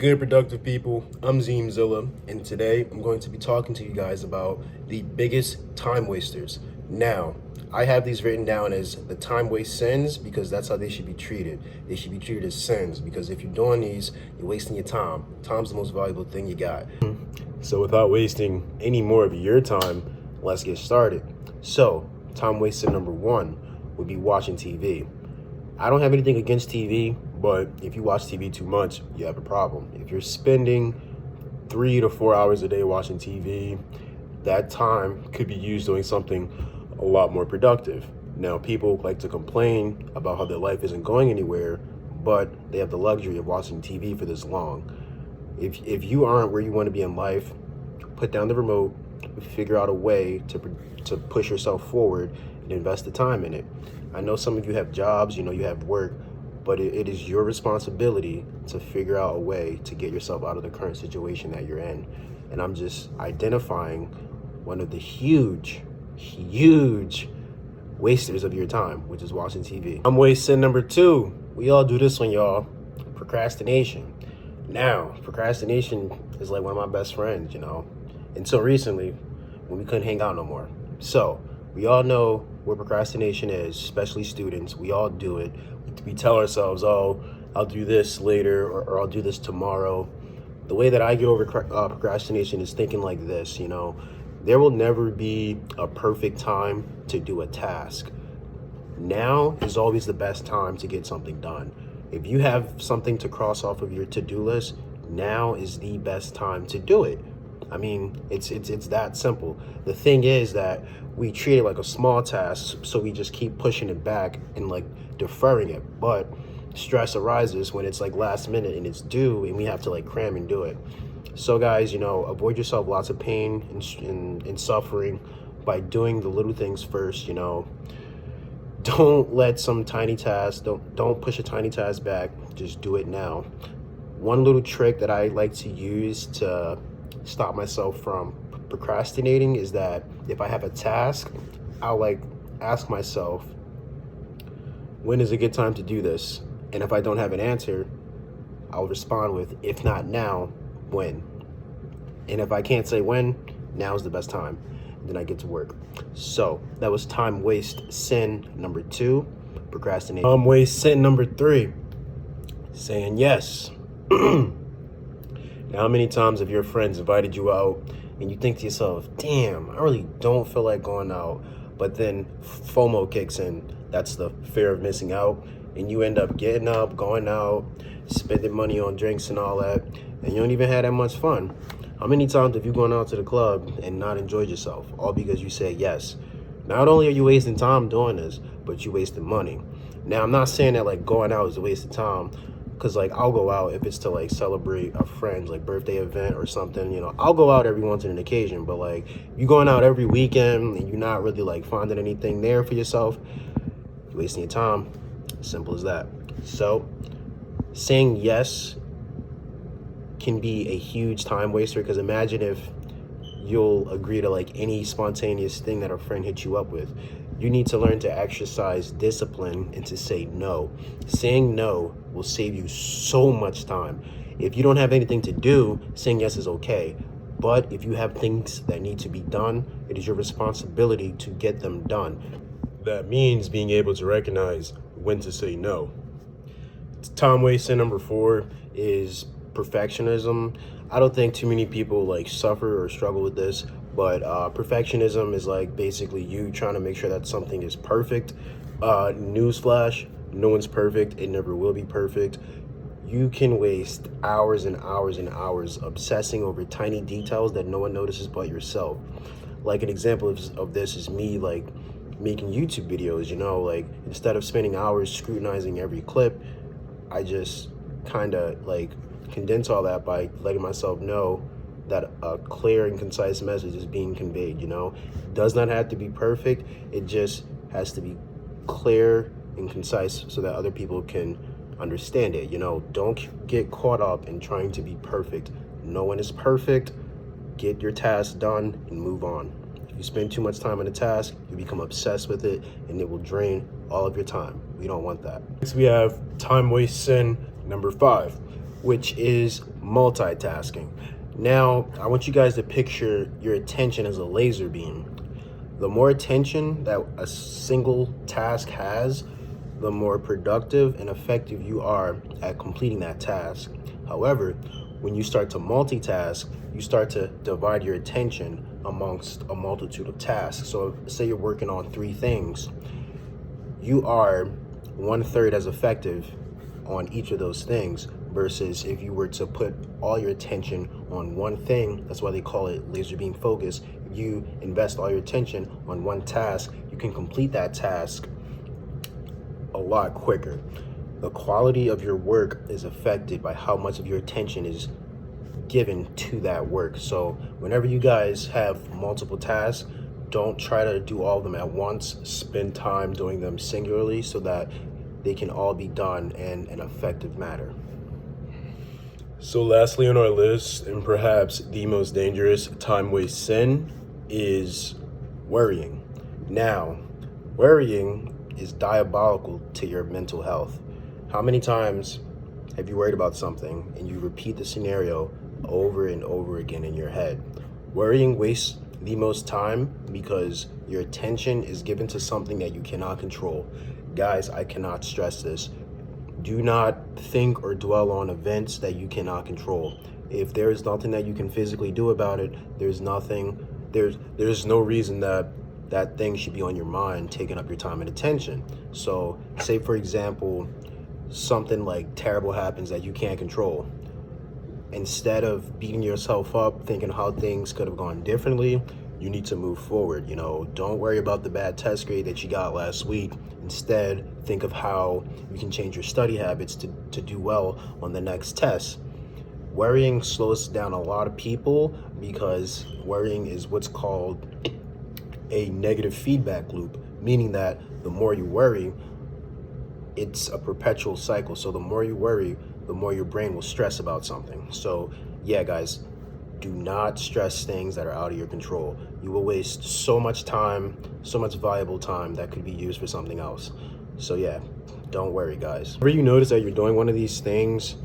good, productive people? I'm Zeemzilla, and today I'm going to be talking to you guys about the biggest time wasters. Now, I have these written down as the time waste sins because that's how they should be treated. They should be treated as sins because if you're doing these, you're wasting your time. Time's the most valuable thing you got. So without wasting any more of your time, let's get started. So, time wasted number one would be watching TV. I don't have anything against TV, but if you watch TV too much, you have a problem. If you're spending 3 to 4 hours a day watching TV, that time could be used doing something a lot more productive. Now, people like to complain about how their life isn't going anywhere, but they have the luxury of watching TV for this long. If you aren't where you want to be in life, put down the remote, figure out a way to push yourself forward and invest the time in it. I know some of you have jobs, you have work, but it is your responsibility to figure out a way to get yourself out of the current situation that you're in. And I'm just identifying one of the huge wasters of your time, which is watching TV. I'm wasting number two. We all do this one, y'all. Procrastination. Now, procrastination is like one of my best friends, until recently when we couldn't hang out no more. So we all know what procrastination is, especially students. We all do it. We tell ourselves, oh, I'll do this later or I'll do this tomorrow. The way that I get over procrastination is thinking like this, there will never be a perfect time to do a task. Now is always the best time to get something done. If you have something to cross off of your to-do list, now is the best time to do it. I mean, it's that simple. The thing is that we treat it like a small task, so we just keep pushing it back and deferring it. But stress arises when it's last minute and it's due and we have to cram and do it. So guys, avoid yourself lots of pain and suffering by doing the little things first. Don't let some tiny task, don't push a tiny task back, just do it now. One little trick that I like to use to stop myself from procrastinating is that if I have a task, I'll ask myself, when is a good time to do this? And if I don't have an answer, I'll respond with, if not now, when? And if I can't say when, now is the best time. Then I get to work. So that was time waste sin number two, procrastination. Time waste sin number three, saying yes. Now, how many times have your friends invited you out and you think to yourself, damn, I really don't feel like going out, but then FOMO kicks in. That's the fear of missing out. And you end up getting up, going out, spending money on drinks and all that, and you don't even have that much fun. How many times have you gone out to the club and not enjoyed yourself, all because you say yes? Not only are you wasting time doing this, but you're wasting money. Now, I'm not saying that going out is a waste of time, because I'll go out if it's to celebrate a friend's birthday event or something. I'll go out every once in an occasion, but you going out every weekend and you're not really finding anything there for yourself, you're wasting your time. Simple as that. So saying yes can be a huge time waster, because imagine if you'll agree to any spontaneous thing that a friend hits you up with. You need to learn to exercise discipline and to say no. Saying no will save you so much time. If you don't have anything to do, saying yes is okay. But if you have things that need to be done, it is your responsibility to get them done. That means being able to recognize when to say no. Time wasting number four is perfectionism. I don't think too many people suffer or struggle with this, but perfectionism is basically you trying to make sure that something is perfect. Newsflash, no one's perfect. It never will be perfect. You can waste hours and hours and hours obsessing over tiny details that no one notices but yourself. An example of this is me making YouTube videos, instead of spending hours scrutinizing every clip, I just kind of condense all that by letting myself know that a clear and concise message is being conveyed. It does not have to be perfect. It just has to be clear and concise so that other people can understand it. Don't get caught up in trying to be perfect. No one is perfect. Get your task done and move on. If you spend too much time on a task, you become obsessed with it and it will drain all of your time. We don't want that. Next, we have time waste sin number 5, which is multitasking. Now, I want you guys to picture your attention as a laser beam. The more attention that a single task has, the more productive and effective you are at completing that task. However, when you start to multitask, you start to divide your attention amongst a multitude of tasks. So say you're working on 3 things, you are 1/3 as effective on each of those things versus if you were to put all your attention on one thing. That's why they call it laser beam focus. If you invest all your attention on one task, you can complete that task a lot quicker. The quality of your work is affected by how much of your attention is given to that work. So whenever you guys have multiple tasks, don't try to do all of them at once. Spend time doing them singularly so that they can all be done in an effective manner. So lastly on our list, and perhaps the most dangerous time waste sin, is worrying. Now, worrying is diabolical to your mental health. How many times have you worried about something and you repeat the scenario over and over again in your head? Worrying wastes the most time because your attention is given to something that you cannot control. Guys, I cannot stress this. Do not think or dwell on events that you cannot control. If there is nothing that you can physically do about it, there's no reason that thing should be on your mind, taking up your time and attention. So say for example, something like terrible happens that you can't control. Instead of beating yourself up, thinking how things could have gone differently, you need to move forward. Don't worry about the bad test grade that you got last week. Instead, think of how you can change your study habits to do well on the next test. Worrying slows down a lot of people because worrying is what's called a negative feedback loop, meaning that the more you worry, it's a perpetual cycle. So the more you worry, the more your brain will stress about something. So yeah, guys, do not stress things that are out of your control. You will waste so much time, so much valuable time that could be used for something else. So yeah, don't worry, guys. Whenever you notice that you're doing one of these things,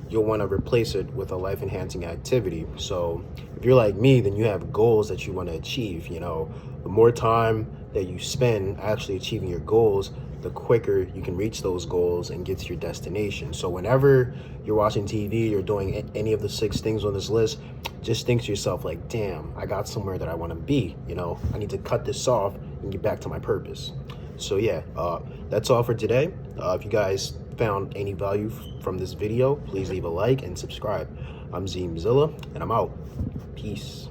you'll want to replace it with a life-enhancing activity. So if you're like me, then you have goals that you want to achieve. The more time that you spend actually achieving your goals, the quicker you can reach those goals and get to your destination. So whenever you're watching TV or doing any of the 6 things on this list, just think to yourself like, damn, I got somewhere that I want to be. I need to cut this off and get back to my purpose. So yeah, that's all for today. If you guys found any value from this video, please leave a like and subscribe. I'm Zeemzilla, and I'm out. Peace.